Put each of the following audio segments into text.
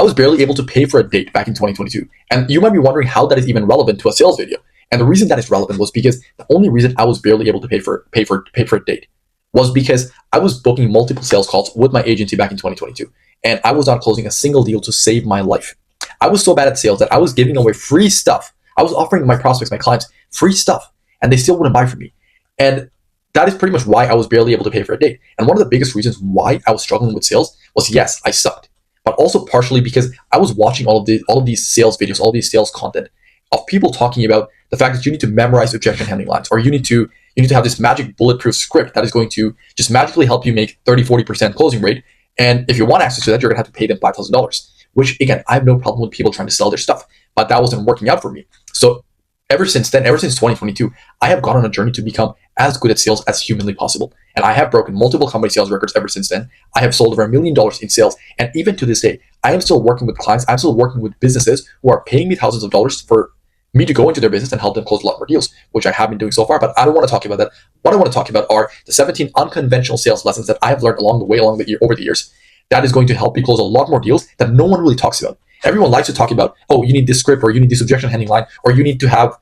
I was barely able to pay for a date back in 2022. And you might be wondering how that is even relevant to a sales video. And the reason that is relevant was because the only reason I was barely able to pay for a date was because I was booking multiple sales calls with my agency back in 2022. And I was not closing a single deal to save my life. I was so bad at sales that I was giving away free stuff. I was offering my prospects, my clients, free stuff, and they still wouldn't buy from me. And that is pretty much why I was barely able to pay for a date. And one of the biggest reasons why I was struggling with sales was, yes, I sucked, but also partially because I was watching all of these sales videos, all of these sales content of people talking about the fact that you need to memorize objection handling lines, or you need to have this magic bulletproof script that is going to just magically help you make 30-40% closing rate. And if you want access to that, you're gonna have to pay them $5,000, which again, I have no problem with people trying to sell their stuff, but that wasn't working out for me. So ever since 2022, I have gone on a journey to become as good at sales as humanly possible. And I have broken multiple company sales records ever since then. I have sold over $1 million in sales. And even to this day, I am still working with clients. I'm still working with businesses who are paying me thousands of dollars for me to go into their business and help them close a lot more deals, which I have been doing so far, but I don't want to talk about that. What I want to talk about are the 17 unconventional sales lessons that I have learned along the way, over the years, that is going to help you close a lot more deals that no one really talks about. Everyone likes to talk about, oh, you need this script, or you need this objection handling line, or you need to have,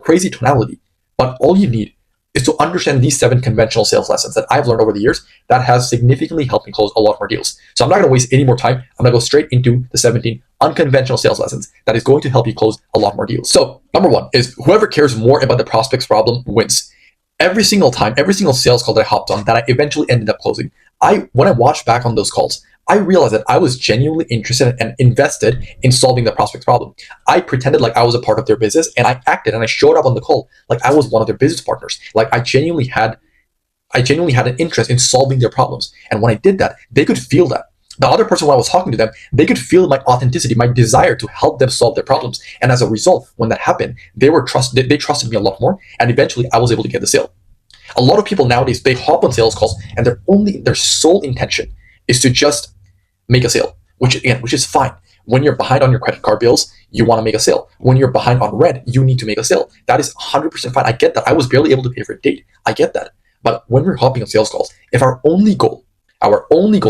crazy tonality. But all you need is to understand these 7 conventional sales lessons that I've learned over the years that has significantly helped me close a lot more deals. So I'm not going to waste any more time. I'm going to go straight into the 17 unconventional sales lessons that is going to help you close a lot more deals. So number 1 is whoever cares more about the prospect's problem wins. Every single sales call that I hopped on that I eventually ended up closing, when I watched back on those calls, I realized that I was genuinely interested and invested in solving the prospect's problem. I pretended like I was a part of their business, and I acted and I showed up on the call like I was one of their business partners. Like I genuinely had an interest in solving their problems. And when I did that, they could feel that. The other person, when I was talking to them, they could feel my authenticity, my desire to help them solve their problems. And as a result, when that happened, they trusted me a lot more. And eventually I was able to get the sale. A lot of people nowadays, they hop on sales calls and their sole intention is to just make a sale, which is fine. When you're behind on your credit card bills, you want to make a sale. When you're behind on rent, you need to make a sale. That is 100% fine. I get that. I was barely able to pay for a date. I get that. But when we're hopping on sales calls, if our only goal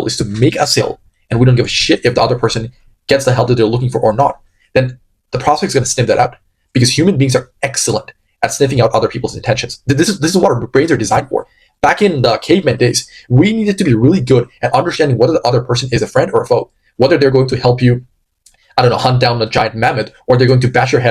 is to make a sale, and we don't give a shit if the other person gets the help that they're looking for or not, then the prospect's going to sniff that out, because human beings are excellent at sniffing out other people's intentions. This is what our brains are designed for. Back in the caveman days, we needed to be really good at understanding whether the other person is a friend or a foe, whether they're going to help you, hunt down a giant mammoth, or they're going to bash your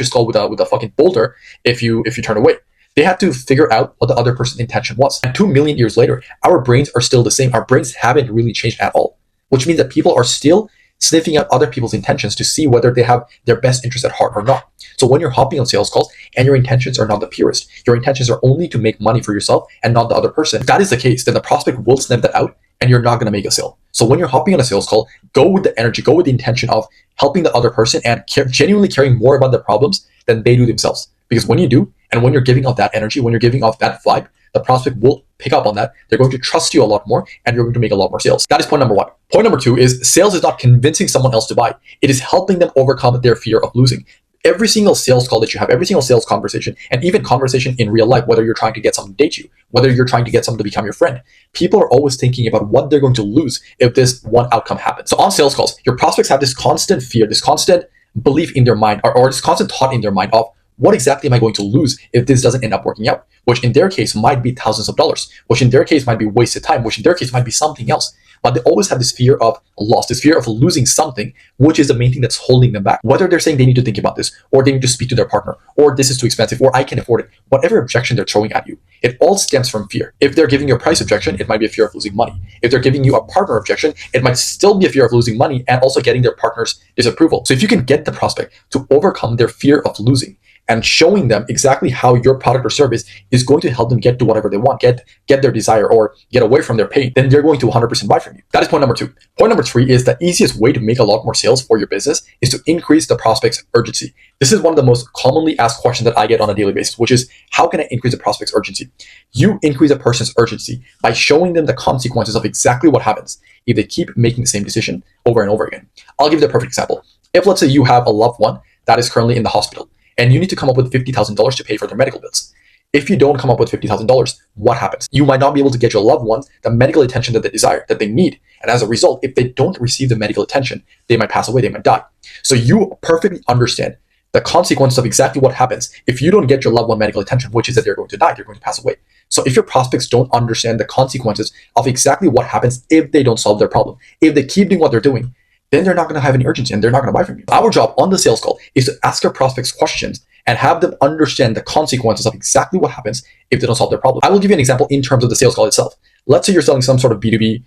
skull with a fucking boulder if you turn away. They had to figure out what the other person's intention was. And 2 million years later, our brains are still the same. Our brains haven't really changed at all, which means that people are still sniffing out other people's intentions to see whether they have their best interest at heart or not. So when you're hopping on sales calls and your intentions are not the purest, your intentions are only to make money for yourself and not the other person, if that is the case, then the prospect will sniff that out and you're not going to make a sale. So when you're hopping on a sales call, go with the energy, go with the intention of helping the other person and genuinely caring more about their problems than they do themselves. Because when you do, and when you're giving off that energy, when you're giving off that vibe, the prospect will pick up on that. They're going to trust you a lot more, and you're going to make a lot more sales. That is point number 1. Point number 2 is sales is not convincing someone else to buy. It is helping them overcome their fear of losing. Every single sales call that you have, every single sales conversation, and even conversation in real life, whether you're trying to get someone to date you, whether you're trying to get someone to become your friend, people are always thinking about what they're going to lose if this one outcome happens. So on sales calls, your prospects have this constant fear, this constant belief in their mind, or this constant thought in their mind of, what exactly am I going to lose if this doesn't end up working out? Which in their case might be thousands of dollars, which in their case might be wasted time, which in their case might be something else. But they always have this fear of loss, this fear of losing something, which is the main thing that's holding them back. Whether they're saying they need to think about this, or they need to speak to their partner, or this is too expensive, or I can't afford it, whatever objection they're throwing at you, it all stems from fear. If they're giving you a price objection, it might be a fear of losing money. If they're giving you a partner objection, it might still be a fear of losing money and also getting their partner's disapproval. So if you can get the prospect to overcome their fear of losing, and showing them exactly how your product or service is going to help them get to whatever they want, get their desire, or get away from their pain, then they're going to 100% buy from you. That is point number 2. Point number 3 is the easiest way to make a lot more sales for your business is to increase the prospect's urgency. This is one of the most commonly asked questions that I get on a daily basis, which is, how can I increase the prospect's urgency? You increase a person's urgency by showing them the consequences of exactly what happens if they keep making the same decision over and over again. I'll give you the perfect example. If, let's say, you have a loved one that is currently in the hospital, and you need to come up with $50,000 to pay for their medical bills. If you don't come up with $50,000, what happens? You might not be able to get your loved ones the medical attention that they desire, that they need. And as a result, if they don't receive the medical attention, they might pass away, they might die. So you perfectly understand the consequences of exactly what happens if you don't get your loved one medical attention, which is that they're going to die, they're going to pass away. So if your prospects don't understand the consequences of exactly what happens if they don't solve their problem, if they keep doing what they're doing, then they're not going to have any urgency and they're not going to buy from you. Our job on the sales call is to ask our prospects questions and have them understand the consequences of exactly what happens if they don't solve their problem. I will give you an example in terms of the sales call itself. Let's say you're selling some sort of B2B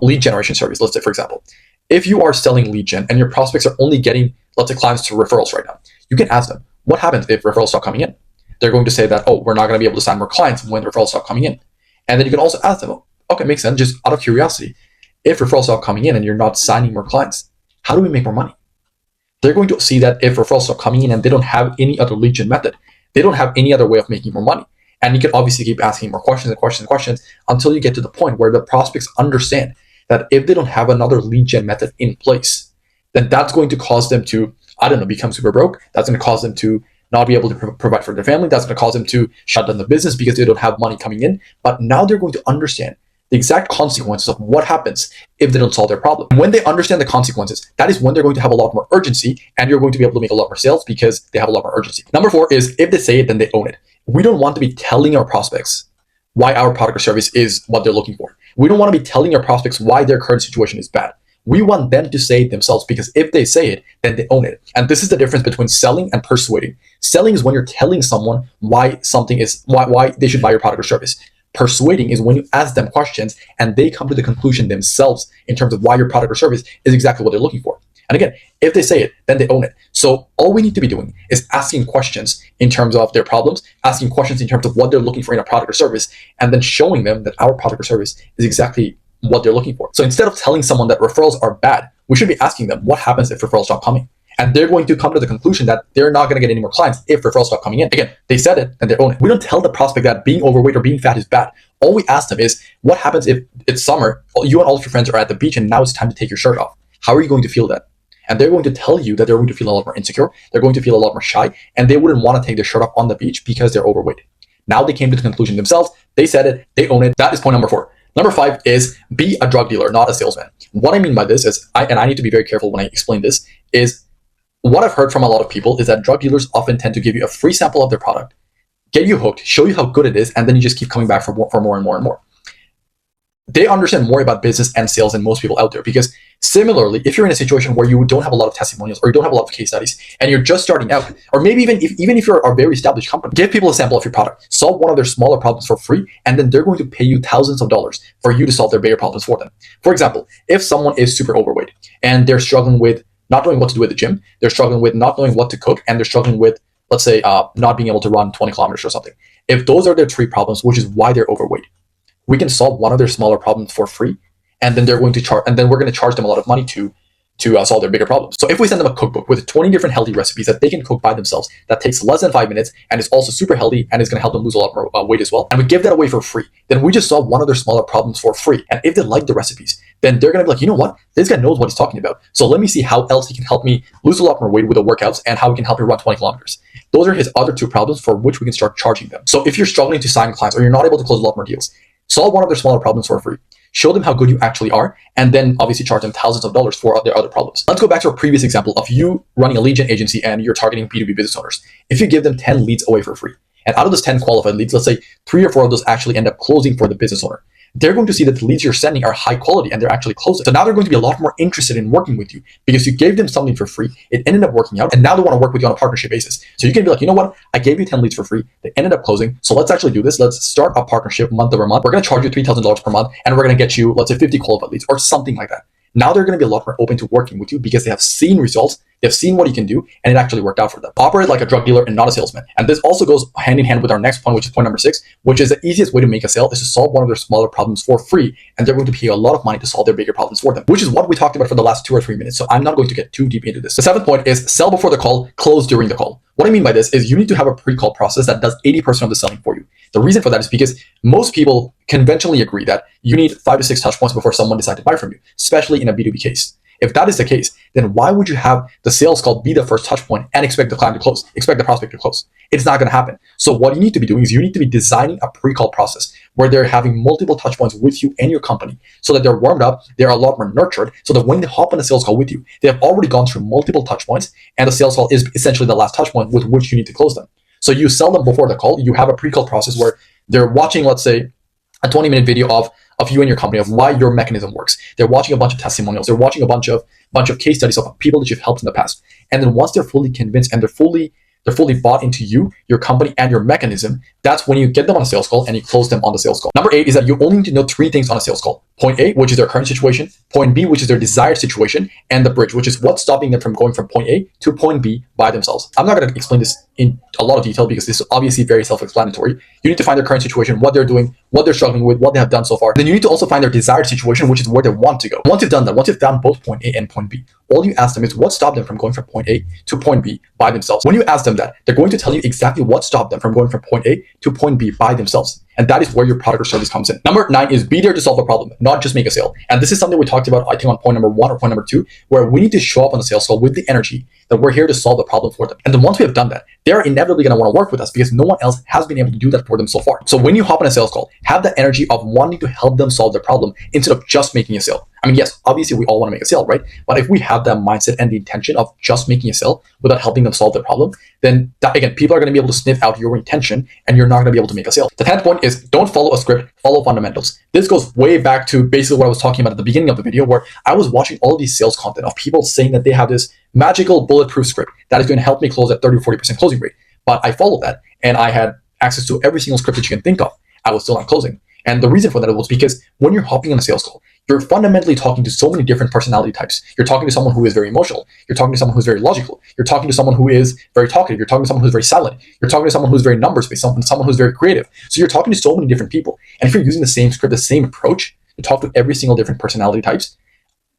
lead generation service. Let's say, for example, if you are selling lead gen and your prospects are only getting, let's say, clients through referrals right now, you can ask them, what happens if referrals stop coming in? They're going to say that, oh, we're not going to be able to sign more clients when the referrals stop coming in. And then you can also ask them, okay, makes sense, just out of curiosity, if referrals stop coming in and you're not signing more clients, how do we make more money? They're going to see that if referrals start coming in and they don't have any other lead gen method, they don't have any other way of making more money. And you can obviously keep asking more questions and questions and questions until you get to the point where the prospects understand that if they don't have another lead gen method in place, then that's going to cause them to, I don't know, become super broke. That's going to cause them to not be able to provide for their family. That's going to cause them to shut down the business because they don't have money coming in. But now they're going to understand the exact consequences of what happens if they don't solve their problem. When they understand the consequences, that is when they're going to have a lot more urgency and you're going to be able to make a lot more sales because they have a lot more urgency. Number 4 is if they say it, then they own it. We don't want to be telling our prospects why our product or service is what they're looking for. We don't want to be telling our prospects why their current situation is bad. We want them to say it themselves because if they say it, then they own it. And this is the difference between selling and persuading. Selling is when you're telling someone why something is, why they should buy your product or service. Persuading is when you ask them questions and they come to the conclusion themselves in terms of why your product or service is exactly what they're looking for. And again, if they say it, then they own it. So all we need to be doing is asking questions in terms of their problems, asking questions in terms of what they're looking for in a product or service, and then showing them that our product or service is exactly what they're looking for. So instead of telling someone that referrals are bad, we should be asking them what happens if referrals stop coming. And they're going to come to the conclusion that they're not going to get any more clients if referrals stop coming in. Again, they said it and they own it. We don't tell the prospect that being overweight or being fat is bad. All we ask them is, what happens if it's summer, you and all of your friends are at the beach and now it's time to take your shirt off? How are you going to feel then? And they're going to tell you that they're going to feel a lot more insecure. They're going to feel a lot more shy and they wouldn't want to take their shirt off on the beach because they're overweight. Now they came to the conclusion themselves. They said it, they own it. That is point number 4. Number 5 is be a drug dealer, not a salesman. What I mean by this is, I need to be very careful when I explain this, is what I've heard from a lot of people is that drug dealers often tend to give you a free sample of their product, get you hooked, show you how good it is, and then you just keep coming back for more and more and more. They understand more about business and sales than most people out there because similarly, if you're in a situation where you don't have a lot of testimonials or you don't have a lot of case studies and you're just starting out, or maybe even if you're a very established company, give people a sample of your product, solve one of their smaller problems for free, and then they're going to pay you thousands of dollars for you to solve their bigger problems for them. For example, if someone is super overweight and they're struggling with not knowing what to do at the gym, they're struggling with not knowing what to cook, and they're struggling with, let's say, not being able to run 20 kilometers or something. If those are their 3 problems, which is why they're overweight, we can solve one of their smaller problems for free, and then they're going to charge, and then we're going to charge them a lot of money to solve their bigger problems. So if we send them a cookbook with 20 different healthy recipes that they can cook by themselves, that takes less than 5 minutes and is also super healthy and is going to help them lose a lot more weight as well, and we give that away for free, then we just solve one of their smaller problems for free. And if they like the recipes, then they're going to be like, you know what, this guy knows what he's talking about. So let me see how else he can help me lose a lot more weight with the workouts and how he can help me run 20 kilometers. Those are his other 2 problems for which we can start charging them. So if you're struggling to sign clients or you're not able to close a lot more deals, solve one of their smaller problems for free. Show them how good you actually are, and then obviously charge them thousands of dollars for their other problems. Let's go back to our previous example of you running a lead gen agency and you're targeting B2B business owners. If you give them 10 leads away for free, and out of those 10 qualified leads, let's say 3 or 4 of those actually end up closing for the business owner, they're going to see that the leads you're sending are high quality and they're actually closing. So now they're going to be a lot more interested in working with you because you gave them something for free. It ended up working out, and now they want to work with you on a partnership basis. So you can be like, you know what? I gave you 10 leads for free. They ended up closing. So let's actually do this. Let's start a partnership month over month. We're going to charge you $3,000 per month, and we're going to get you, let's say, 50 qualified leads or something like that. Now they're going to be a lot more open to working with you because they have seen results, they've seen what you can do, and it actually worked out for them. Operate like a drug dealer and not a salesman. And this also goes hand in hand with our next point, which is point number 6, which is the easiest way to make a sale is to solve one of their smaller problems for free, and they're going to pay you a lot of money to solve their bigger problems for them, which is what we talked about for the last 2 or 3 minutes. So I'm not going to get too deep into this. The 7th point is sell before the call, close during the call. What I mean by this is you need to have a pre-call process that does 80% of the selling for you. The reason for that is because most people conventionally agree that you need 5 to 6 touch points before someone decides to buy from you, especially in a B2B case. If that is the case, then why would you have the sales call be the first touch point and expect the client to close, expect the prospect to close? It's not going to happen. So what you need to be doing is you need to be designing a pre-call process where they're having multiple touch points with you and your company so that they're warmed up, they're a lot more nurtured, so that when they hop on a sales call with you, they have already gone through multiple touch points, and the sales call is essentially the last touch point with which you need to close them. So you sell them before the call. You have a pre-call process where they're watching, let's say, a 20-minute video of you and your company, of why your mechanism works. They're watching a bunch of testimonials. They're watching a bunch of case studies of people that you've helped in the past. And then once they're fully convinced and they're fully bought into you, your company, and your mechanism, that's when you get them on a sales call and you close them on the sales call. Number 8 is that you only need to know 3 things on a sales call. Point A, which is their current situation. Point B, which is their desired situation. And the bridge, which is what's stopping them from going from point A to point B by themselves. I'm not going to explain this in a lot of detail because this is obviously very self-explanatory. You need to find their current situation, what they're doing, what they're struggling with, what they have done so far. Then you need to also find their desired situation, which is where they want to go. Once you've done that, once you've found both point A and point B, all you ask them is what stopped them from going from point A to point B by themselves. When you ask them that, they're going to tell you exactly what stopped them from going from point A to point B by themselves. And that is where your product or service comes in. Number 9 is be there to solve a problem, not just make a sale. And this is something we talked about, I think, on point number 1 or point number 2, where we need to show up on the sales call with the energy that we're here to solve the problem for them. And then once we have done that, they're inevitably going to want to work with us because no one else has been able to do that for them so far. So when you hop on a sales call, have the energy of wanting to help them solve their problem instead of just making a sale. I mean, yes, obviously we all want to make a sale, right? But if we have that mindset and the intention of just making a sale without helping them solve their problem, then that, again, people are going to be able to sniff out your intention and you're not going to be able to make a sale. The 10th point is don't follow a script, follow fundamentals. This goes way back to basically what I was talking about at the beginning of the video, where I was watching all of these sales content of people saying that they have this magical bulletproof script that is going to help me close at 30 or 40% closing rate. But I followed that and I had access to every single script that you can think of. I was still not closing. And the reason for that was because when you're hopping on a sales call, you're fundamentally talking to so many different personality types. You're talking to someone who is very emotional. You're talking to someone who's very logical. You're talking to someone who is very talkative. You're talking to someone who's very silent. You're talking to someone who's very numbers-based, someone who's very creative. So you're talking to so many different people. And if you're using the same script, the same approach to talk to every single different personality types,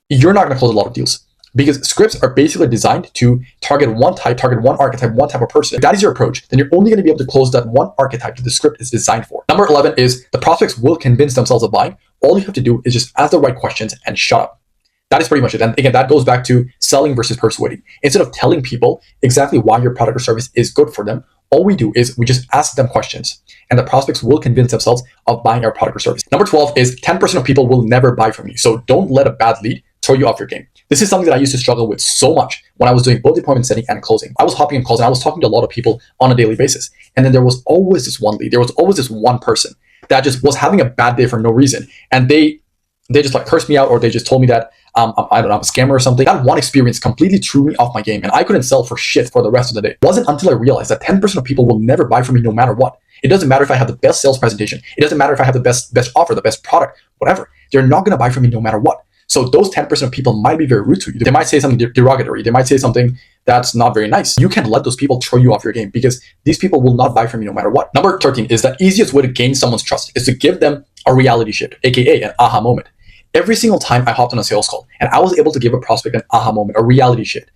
you're not going to close a lot of deals. Because scripts are basically designed to target one type, target one archetype, one type of person. If that is your approach, then you're only going to be able to close that one archetype that the script is designed for. Number 11 is the prospects will convince themselves of buying. All you have to do is just ask the right questions and shut up. That is pretty much it. And again, that goes back to selling versus persuading. Instead of telling people exactly why your product or service is good for them, all we do is we just ask them questions and the prospects will convince themselves of buying our product or service. Number 12 is 10% of people will never buy from you. So don't let a bad lead throw you off your game. This is something that I used to struggle with so much when I was doing both appointment setting and closing. I was hopping in calls and I was talking to a lot of people on a daily basis. And then there was always this one lead. There was always this one person that just was having a bad day for no reason. And they just like cursed me out, or they just told me that, I don't know, I'm a scammer or something. That one experience completely threw me off my game and I couldn't sell for shit for the rest of the day. It wasn't until I realized that 10% of people will never buy from me no matter what. It doesn't matter if I have the best sales presentation. It doesn't matter if I have the best offer, the best product, whatever. They're not going to buy from me no matter what. So those 10% of people might be very rude to you. They might say something derogatory. They might say something that's not very nice. You can't let those people throw you off your game because these people will not buy from you no matter what. Number 13 is the easiest way to gain someone's trust is to give them a reality shift, aka an aha moment. Every single time I hopped on a sales call and I was able to give a prospect an aha moment, a reality shift,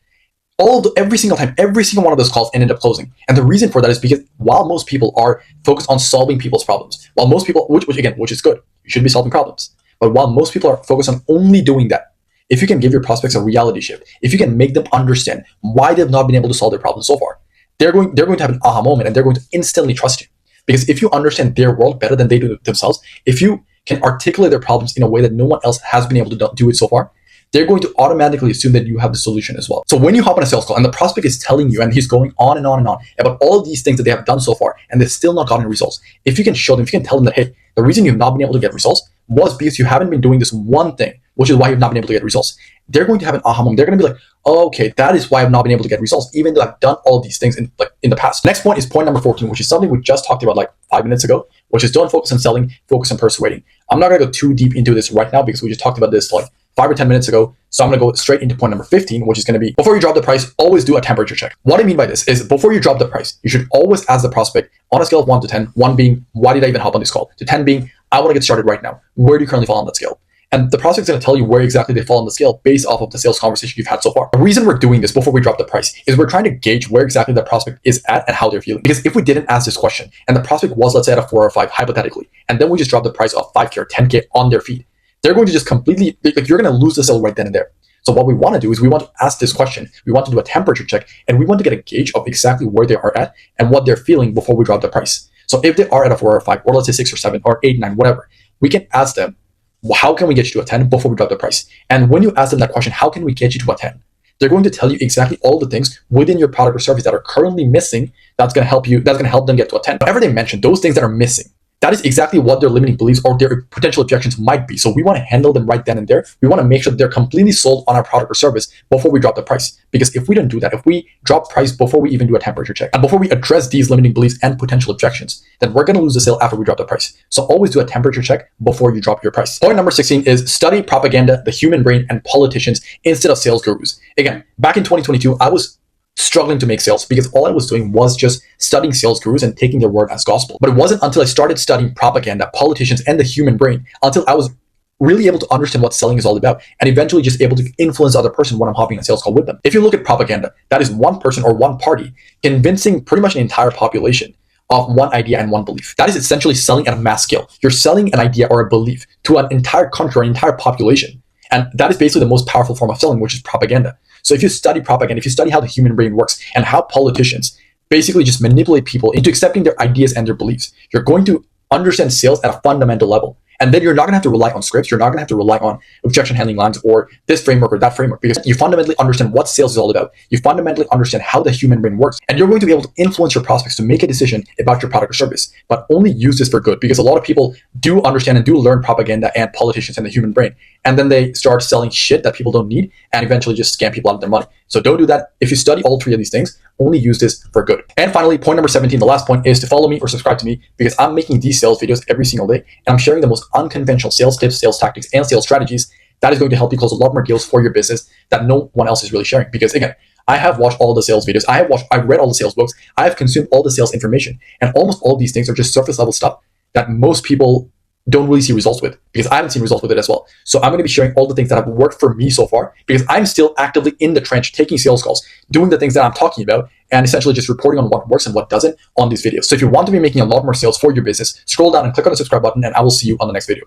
every single time, every single one of those calls ended up closing. And the reason for that is because while most people are focused on solving people's problems, while most people, which is good, you should be solving problems. But while most people are focused on only doing that, if you can give your prospects a reality shift, if you can make them understand why they've not been able to solve their problems so far, they're going to have an aha moment and they're going to instantly trust you. Because if you understand their world better than they do themselves, if you can articulate their problems in a way that no one else has been able to do it so far, they're going to automatically assume that you have the solution as well. So when you hop on a sales call and the prospect is telling you, and he's going on and on and on about all of these things that they have done so far, and they've still not gotten results, if you can show them, if you can tell them that, hey, the reason you've not been able to get results was because you haven't been doing this one thing, which is why you've not been able to get results. They're going to have an aha moment. They're going to be like, oh, okay, that is why I've not been able to get results, even though I've done all of these things in the past. Next point is point number 14, which is something we just talked about like 5 minutes ago, which is don't focus on selling, focus on persuading. I'm not going to go too deep into this right now because we just talked about this like 5 or 10 minutes ago. So I'm going to go straight into point number 15, which is going to be before you drop the price, always do a temperature check. What I mean by this is before you drop the price, you should always ask the prospect on a scale of 1 to 10, 1 being, why did I even hop on this call? To 10 being, I want to get started right now. Where do you currently fall on that scale? And the prospect's going to tell you where exactly they fall on the scale based off of the sales conversation you've had so far. The reason we're doing this before we drop the price is we're trying to gauge where exactly the prospect is at and how they're feeling. Because if we didn't ask this question and the prospect was, let's say, at a 4 or 5, hypothetically, and then we just drop the price of 5K or 10K on their feet, they're going to just completely, like, you're going to lose the sale right then and there. So what we want to do is we want to ask this question. We want to do a temperature check, and we want to get a gauge of exactly where they are at and what they're feeling before we drop the price. So if they are at a 4 or 5, or let's say 6 or 7 or 8, 9, whatever, we can ask them, well, how can we get you to a 10 before we drop the price? And when you ask them that question, how can we get you to a 10? They're going to tell you exactly all the things within your product or service that are currently missing that's going to help you, that's going to help them get to a 10. Whenever they mention those things that are missing, that is exactly what their limiting beliefs or their potential objections might be. So we want to handle them right then and there. We want to make sure that they're completely sold on our product or service before we drop the price. Because if we don't do that, if we drop price before we even do a temperature check, and before we address these limiting beliefs and potential objections, then we're going to lose the sale after we drop the price. So always do a temperature check before you drop your price. Point number 16 is study propaganda, the human brain, and politicians instead of sales gurus. Again, back in 2022, I was struggling to make sales because all I was doing was just studying sales gurus and taking their word as gospel. But it wasn't until I started studying propaganda, politicians, and the human brain until I was really able to understand what selling is all about and eventually just able to influence the other person when I'm hopping on a sales call with them. If you look at propaganda, that is one person or one party convincing pretty much an entire population of one idea and one belief. That is essentially selling at a mass scale. You're selling an idea or a belief to an entire country or an entire population. And that is basically the most powerful form of selling, which is propaganda. So if you study propaganda, if you study how the human brain works and how politicians basically just manipulate people into accepting their ideas and their beliefs, you're going to understand sales at a fundamental level. And then you're not going to have to rely on scripts. You're not going to have to rely on objection handling lines or this framework or that framework, because you fundamentally understand what sales is all about. You fundamentally understand how the human brain works, and you're going to be able to influence your prospects to make a decision about your product or service, but only use this for good, because a lot of people do understand and do learn propaganda and politicians and the human brain, and then they start selling shit that people don't need and eventually just scam people out of their money. So don't do that. If you study all three of these things, only use this for good. And finally, point number 17, the last point, is to follow me or subscribe to me, because I'm making these sales videos every single day, and I'm sharing the most unconventional sales tips, sales tactics, and sales strategies that is going to help you close a lot more deals for your business that no one else is really sharing. Because again, I have watched all the sales videos, I've read all the sales books, I have consumed all the sales information, and almost all these things are just surface level stuff that most people don't really see results with, because I haven't seen results with it as well. So I'm going to be sharing all the things that have worked for me so far, because I'm still actively in the trench, taking sales calls, doing the things that I'm talking about, and essentially just reporting on what works and what doesn't on these videos. So if you want to be making a lot more sales for your business, scroll down and click on the subscribe button, and I will see you on the next video.